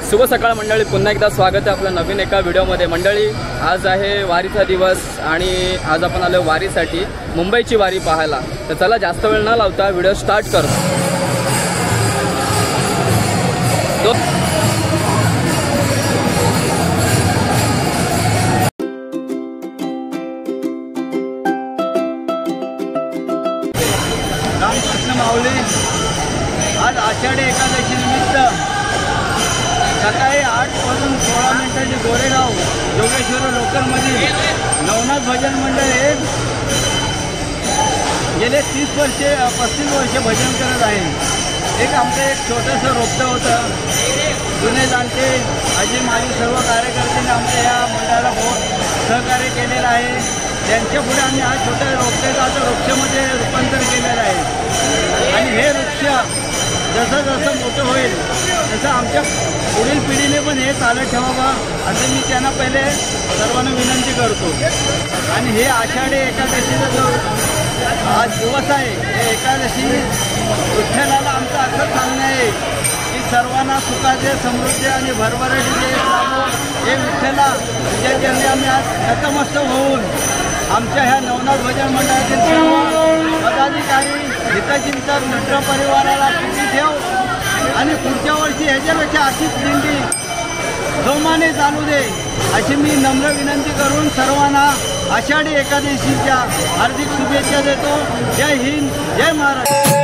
शुभ सकाळ मंडळी, पुन्हा एकदा स्वागत आहे आपल्या नवीन एका व्हिडिओमध्ये। मंडळी, आज आहे वारीचा दिवस आणि आज आपण आलो वारीसाठी, मुंबईची वारी पाहायला। तर चला जास्त वेळ न लावता व्हिडिओ स्टार्ट करतो। रामकृष्ण माऊली, आज आषाढी एकादशी निमित्त सकाळी 8 वाजून 16 मिनिटांची गोरेगाव जोगेश्वर लोकलमध्ये नवनाथ भजन मंडळ हे गेले 35 वर्षे भजन करत आहे। एक आमचं एक छोटंसं रोपटं होतं, जुने जाणते आजी माजी सर्व कार्यकर्त्यांनी आमच्या या मंडळाला बहुत सहकार्य केलेलं आहे। त्यांच्या पुढे आम्ही आज छोट्या रोपट्याचं आता वृक्षामध्ये रूपांतर केलेलं आहे आणि हे वृक्ष जसं जसं मोठं होईल तसं आमच्या पुढील पिढीने पण हे चालत ठेवावं असं मी त्यांना पहिले सर्वांना विनंती करतो। आणि हे आषाढी एकादशीचा जो आज दिवस आहे, हे एकादशी विठ्ठलाला आमचं असं सांगणं आहे की सर्वांना सुखाचे, समृद्धी आणि भरभराटीचे लाभो हे विठ्ठला तुझ्याच्याने आम्ही आज नतमस्तक होऊन आमच्या ह्या नवनाथ भजन मंडळातील सर्व पदाधिकारी, हितचिंतक, मित्र परिवाराला सुखी ठेव आणि पुढच्या वर्षी ह्याच्यापेक्षा अशीच दिंडी जोमाने चालू दे अशी मी नम्र विनंती करून सर्वांना आषाढी एकादशीच्या हार्दिक शुभेच्छा देतो। जय हिंद, जय महाराष्ट्र।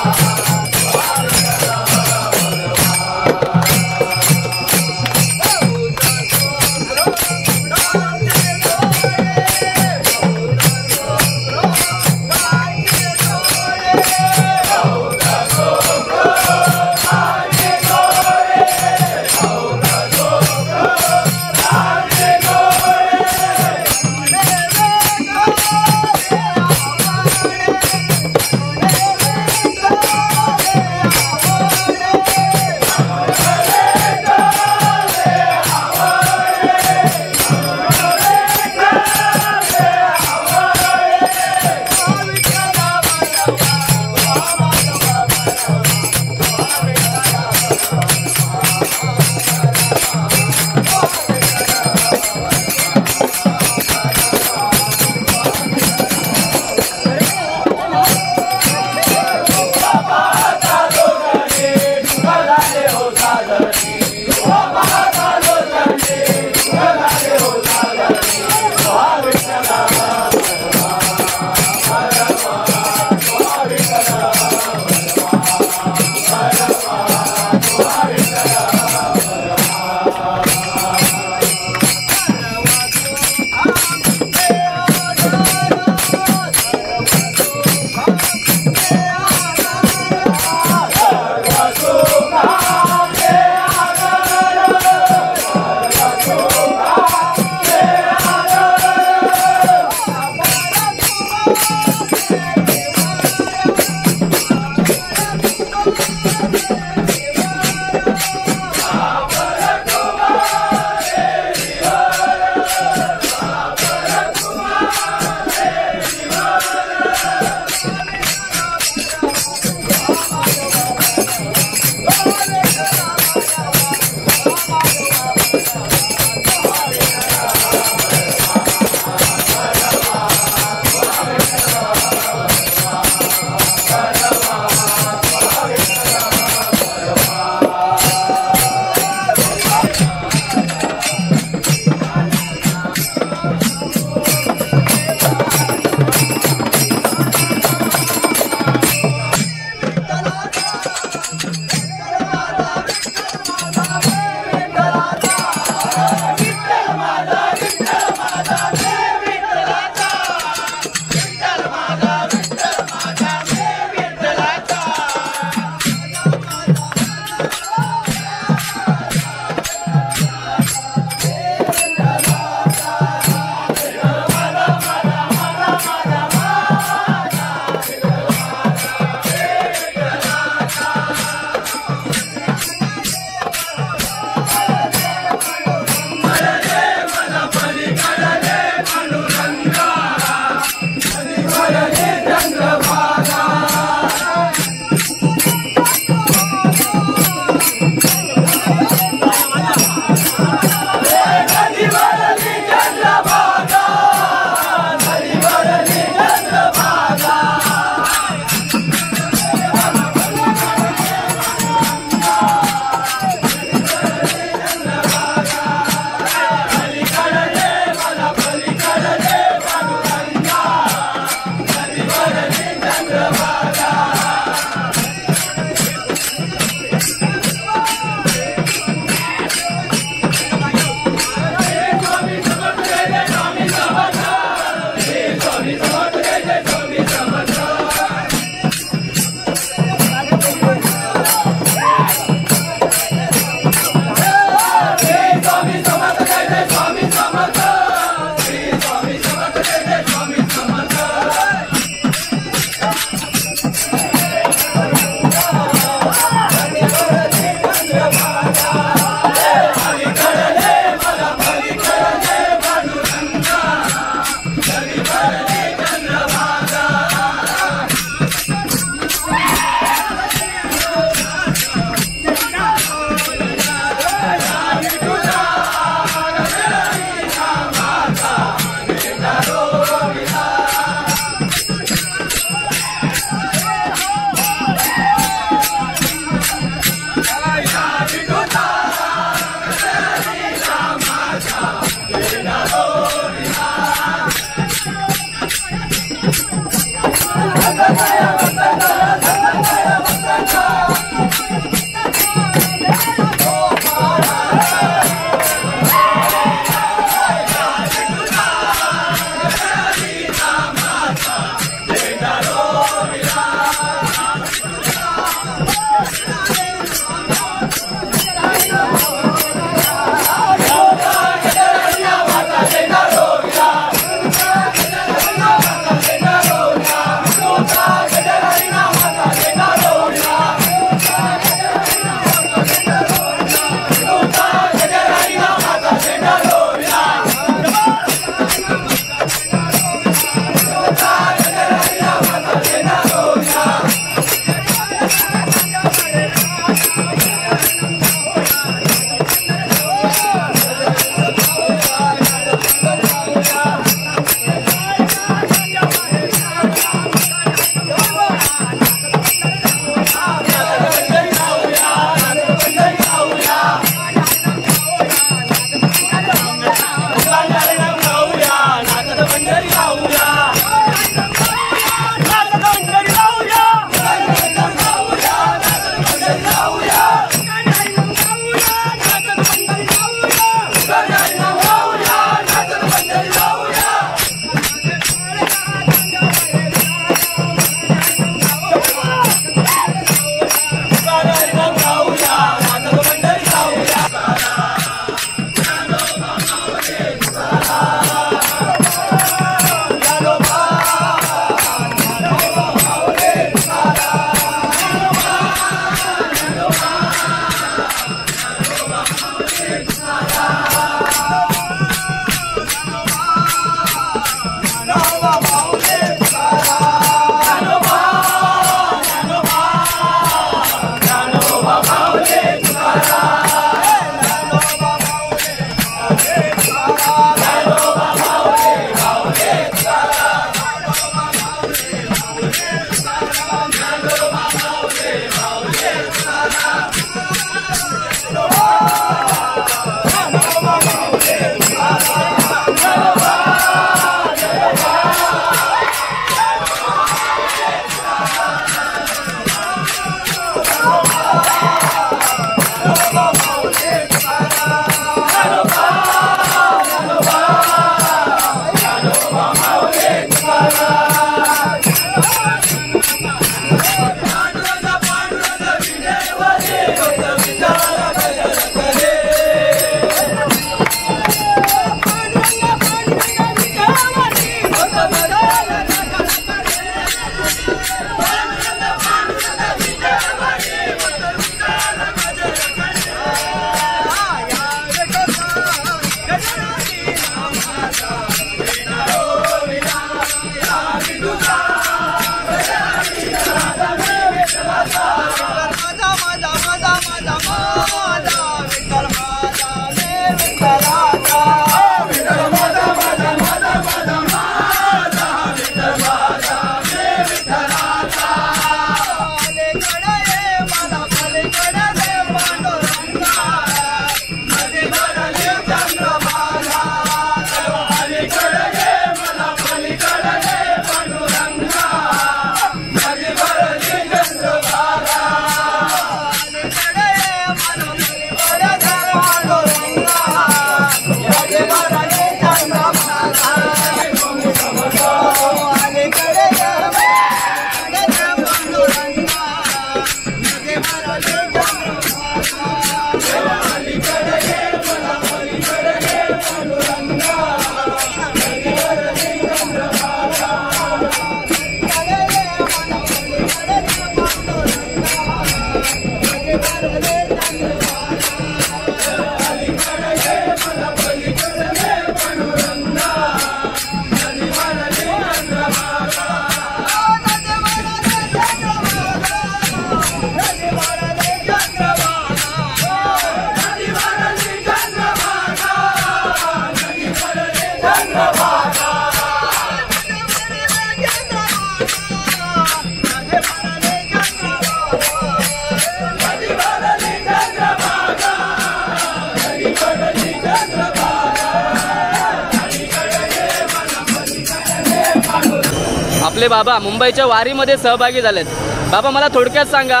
आपले बाबा मुंबईच्या वारीमध्ये सहभागी झालेत. बाबा मला थोडक्यात सांगा,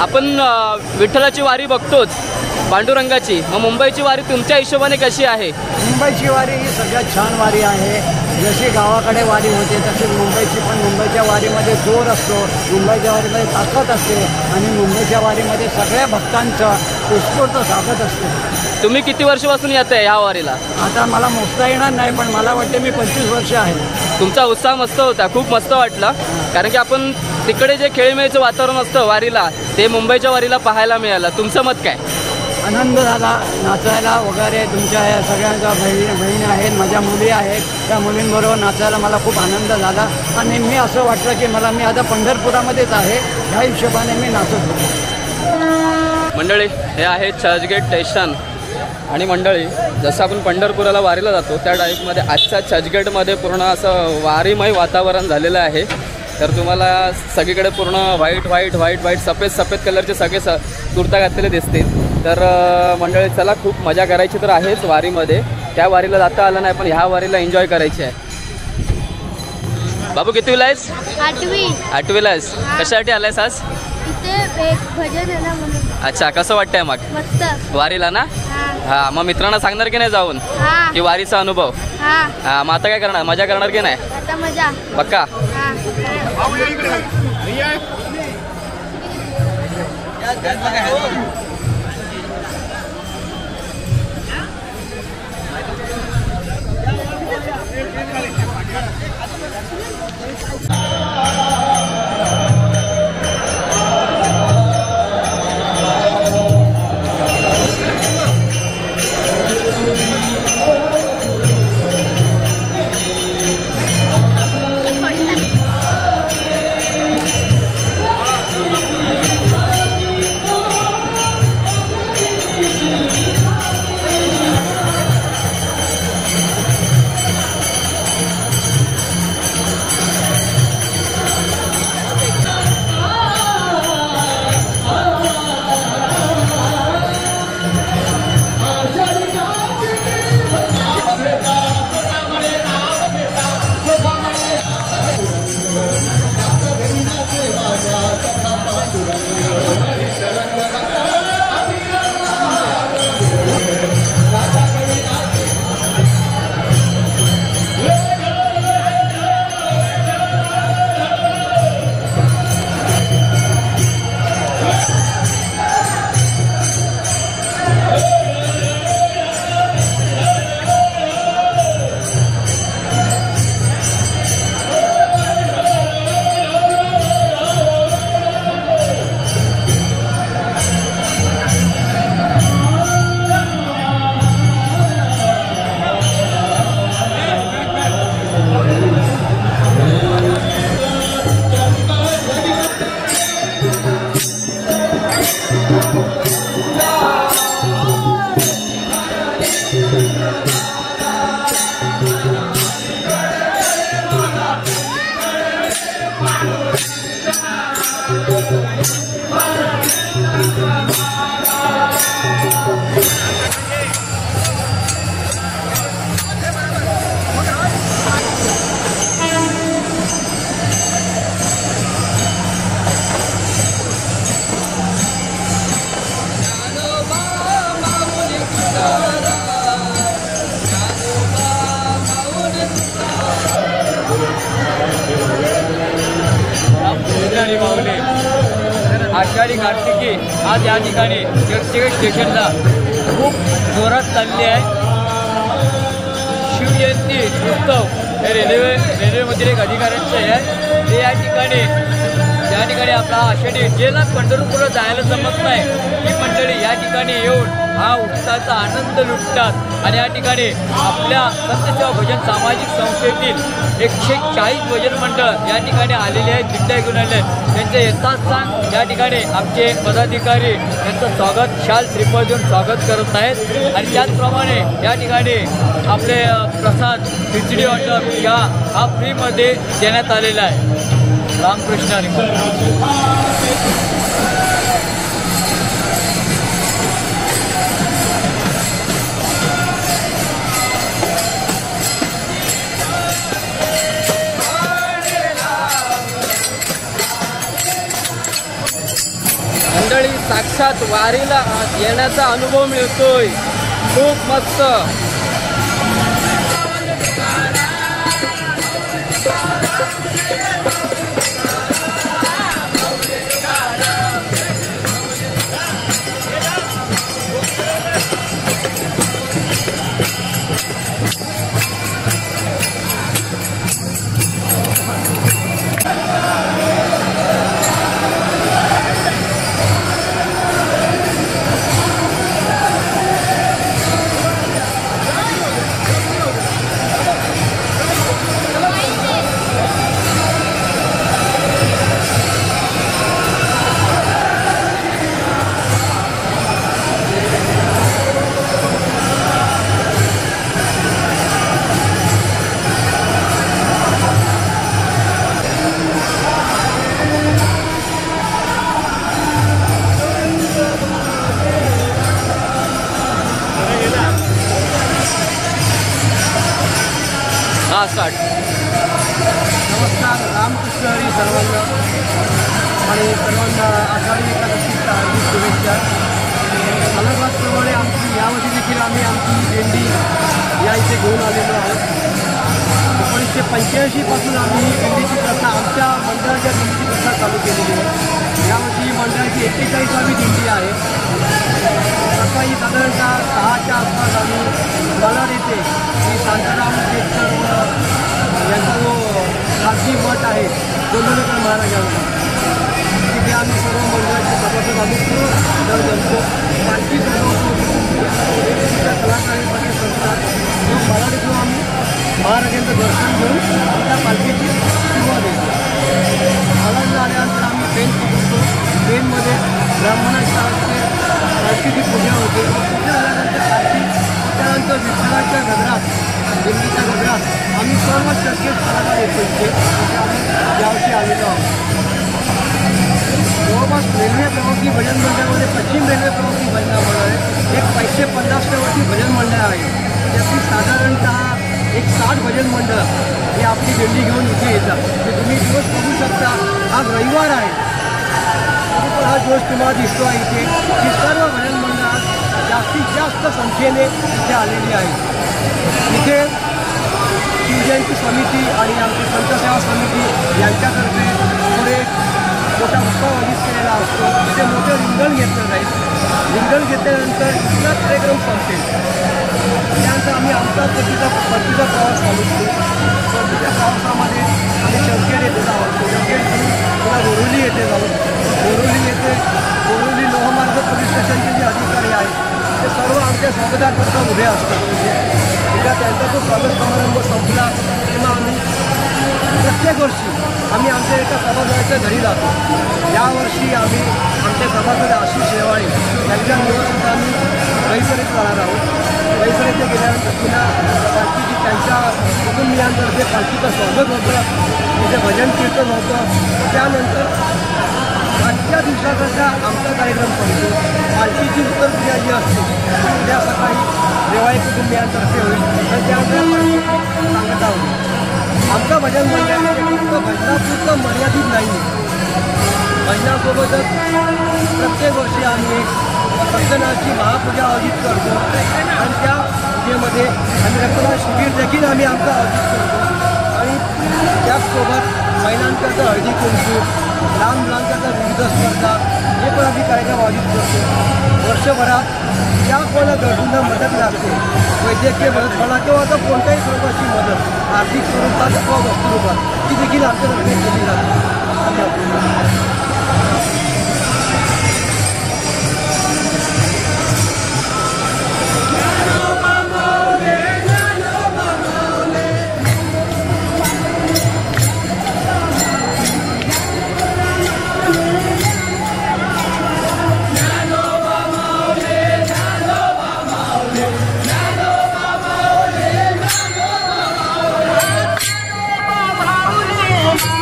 आपण विठ्ठलाची वारी बघतोच पांडुरंगाची, मग मुंबईची वारी तुमच्या हिशोबाने कशी आहे? मुंबईची वारी ही सगळ्यात छान वारी आहे. जशी गावाकडे वारी होते तशी मुंबईची पण. मुंबईच्या वारीमध्ये जोर असतो, मुंबईच्या वारीमध्ये ताकद असते आणि मुंबईच्या वारीमध्ये सगळ्या भक्तांचं उत्स्फूर्त स्वागत असते. तुम्ही किती वर्षापासून येत आहे ह्या वारीला? आता मला मोजता येणार नाही, पण मला वाटते मी 25 वर्ष आहे. तुमचा उत्साह मस्त होता, खूप मस्त वाटला. कारण की आपण तिकडे जे खेळीमेळीचं वातावरण असतं वारीला, ते मुंबईच्या वारीला पाहायला मिळालं. तुमचं मत काय? आनंद झाला नाचायला वगैरे. तुमच्या या सगळ्यांच्या बहिणी आहेत, माझ्या मुली आहेत, त्या मुलींबरोबर नाचायला मला खूप आनंद झाला. आणि मी असं वाटलं की मी आता पंढरपुरामध्येच आहे, ह्या हिशोबाने मी नाचत होतो. मंडळी, हे आहे चर्चगेट स्टेशन. आणि मंडळी, जसं आपण पंढरपुराला वारीला जातो त्या टाईपमध्ये आजच्या चर्चगेटमध्ये पूर्ण असं वारीमय वातावरण झालेलं आहे. तर तुम्हाला सगळीकडे पूर्ण व्हाईट सफेद कलरचे सगळे कुर्ता घातलेले दिसतील. तर मंडळी चला, खूप मजा करायची तर आहेच वारीमध्ये. त्या वारीला जाता आलं नाही, पण ह्या वारीला एन्जॉय करायची आहे. बाबू कितवीला आहेस? 8वीला आहेस. कशासाठी आलायस आज? इथे एक भजन आहे ना म्हणून. अच्छा, कसं वाटतंय मग मस्त वारीला ना? हां, मग मित्रांना सांगणार की नाही जाऊन की वारीचा अनुभव? हां, मग आता काय करणार? मजा करणार की नाही? आता मजा पक्का? आषाढी कार्तिकी आज या ठिकाणी चर्चगेट स्टेशनला खूप जोरात चालली आहे. शिवजयंती उत्सव हे रेल्वेमधील एक अधिकाऱ्यांचं आहे. ते या ठिकाणी आपला आषाढी ज्याला पंढरपूरला जायला जमत नाही ही मंडळी या ठिकाणी येऊन हा उत्साहाचा आनंद लुटतात. आणि या ठिकाणी आपल्या संतसेवा भजन सामाजिक संस्थेतील 140 भजन मंडळ या ठिकाणी आलेले आहेत, दिंड्या घेऊन आले आहेत. त्यांचे यथास्थान या ठिकाणी आमचे पदाधिकारी त्यांचं स्वागत शाल श्रीफळ देऊन स्वागत करत आहेत. आणि त्याचप्रमाणे या ठिकाणी आपले प्रसाद खिचडी वाटप हा फ्रीमध्ये देण्यात आलेला आहे. रामकृष्ण हरी. साक्षात वारीला येण्याचा अनुभव मिळतोय. खूप मस्त. स्टार्ट. नमस्कार, रामकृष्ण हरी सर्वांना आणि सर्वांना आषाढी एकादशीच्या हार्दिक शुभेच्छा. अलगाप्रमाणे आमची यावर्षी देखील आम्ही आमची दिंडी या इथे घेऊन आलेलो आहोत. 1985 पासून आम्ही ही दिंडीची प्रथा आमच्या मंडळाच्या दिंडीची प्रथा चालू केलेली आहे. यावर्षी मंडळाची 41वी दिंडी आहे. सकाळी साधारणतः 6च्या आसपास आम्ही मलाड येथे श्री शांताराम केतकर यांचा जो खाजगी मठ आहे गोंधळकर महाराजांचा, तिथे आम्ही सर्व मंडळाचे सभासद आम्ही दर जमतो. पालखी वेगवेगळ्या कलाकारांसाठी संस्था मलाड येथून आम्ही महाराजांचं दर्शन घेऊन त्या पालखीची सुरुवात येतो. मलाडला आल्यानंतर आम्ही ट्रेन पकडतो. ट्रेनमध्ये ब्राह्मणाच्या पालखीची पूजा होते. पूजा झाल्यानंतर पालखी त्यानंतर विठ्ठलाच्या गजरात दिंडीच्या गजरात आम्ही सर्व चर्चेत कलाकार येतो. इथे आम्ही यावर्षी आलेलो आहोत. जवळपास रेल्वे प्रवासी भजन मंडळामध्ये पश्चिम रेल्वे प्रवासी भजन मंडळ आहे. एक 550वरती भजन मंडळ आहे. त्यातली साधारणतः एक 60 भजन मंडळ हे आपली दिंडी घेऊन इथे येतात. ते तुम्ही दिवस बघू शकता. आज रविवार आहे, तरी हा दिवस तुम्हाला दिसतो आहे इथे. ही सर्व भजन मंडळात जास्तीत जास्त संख्येने इथे आलेली आहे. इथे शिवजयंती समिती आणि आमची संतसेवा समिती यांच्यातर्फे पुढे मोठा उत्सव आयोजित केलेला असतो. तिथे मोठे रिंगण घेतलं जाईल. रिंगण घेतल्यानंतर इथला कार्यक्रम संपेल. त्यानंतर आम्ही आमचा परतीचा प्रवास चालू करतो. परतीच्या प्रवासामध्ये आम्ही चर्चगेट येथे जाऊ. चर्चगेटकडून पुन्हा बोरिवली येथे जाऊ. बोरिवली लोहमार्ग पोलीस स्टेशनचे जे अधिकारी आहेत ते सर्व आमच्या स्वागताकरता उभे असतात. एकदा त्यांचा जो स्वागत समारंभ संपला तेव्हा आम्ही प्रत्येक वर्षी आम्ही आमच्या एका सभासदाच्या घरी जातो. यावर्षी आम्ही आमचे सभासद आशिष शेवाळे यांच्या निवासात आम्ही पैसरेत जाणार आहोत. पैसर येथे गेल्यानंतर पुन्हा पालखीची त्यांच्या कुटुंबियांतर्फे पालखीचं स्वागत होतं. तिथे भजन कीर्तन होतं. त्यानंतर आजच्या दिवसाकरता आमचा कार्यक्रम संपतो. पालखीची उत्तरक्रिया जी असते ती उद्या सकाळी देवाई कुटुंबियांतर्फे होईल आणि त्यानंतर सांगता होईल. आमचं भजन मंडळ फक्त भजनापुरतं मर्यादित नाही आहे. भजनासोबतच प्रत्येक वर्षी आम्ही एक सत्यनारायणाची महापूजा आयोजित करतो आणि त्या पूजेमध्ये आम्ही रक्तदान शिबिर देखील आम्ही आमचं आयोजित करतो. आणि त्याचसोबत महिलांकरता हळदी कुंकू, लहान मुलांकरता विविध स्पर्धा हे पण आम्ही कार्यक्रम आयोजित करतो. वर्षभरात ज्या कोणाला गरजूंना मदत लागते, वैद्यकीय मदत म्हणा किंवा आता कोणत्याही स्वरूपाची मदत आर्थिक स्वरूपात किंवा वस्तुरूपात ती देखील आमच्यातर्फे केली जाते.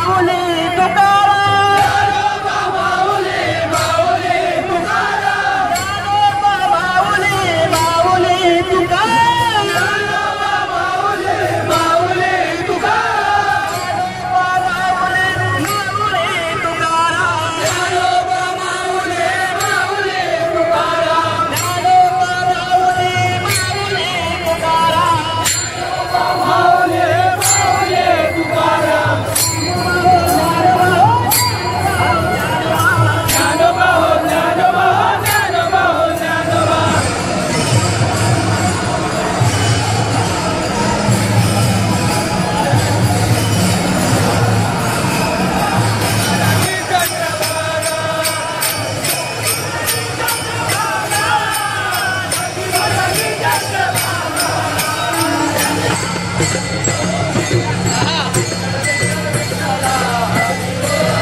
माऊली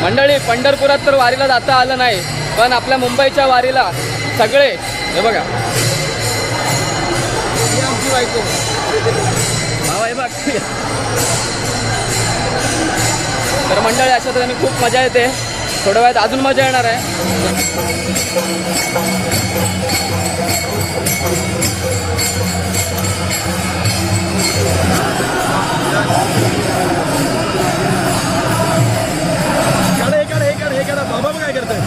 मंडळी, पंढरपुरात तर वारीला जाता आलं नाही, पण आपल्या मुंबईच्या वारीला सगळे हे बघा, ही आमची बायको भावा, हे बघ. तर मंडळी, अशा तऱ्हेने खूप मजा येते. थोड्या वेळात अजून मजा येणार आहे. हे करा बाबा काय करतोय.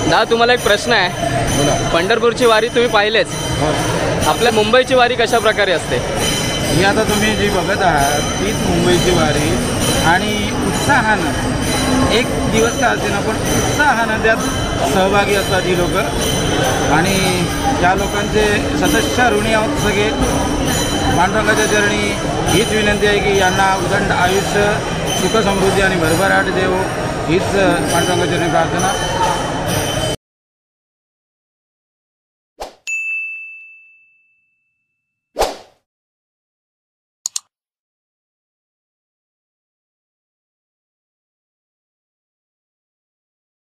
दादा तुम्हाला एक प्रश्न आहे. पंढरपूरची वारी तुम्ही पाहिलेच, आपल्या मुंबईची वारी कशा प्रकारे असते? ही आता तुम्ही जी बघत आहात तीच मुंबईची वारी आणि उत्साहानं एक दिवस का असते ना पण उत्साहानं त्यात सहभागी असतात ही लोक आणि या लोकांचे सदस्य ऋणी आहोत सगळे. पांडुरंगाच्या चरणी हीच विनंती आहे की यांना उदंड आयुष्य सुखसमृद्धी आणि भरभराट देव हीच पांडुरंगाच्या चरणी प्रार्थना.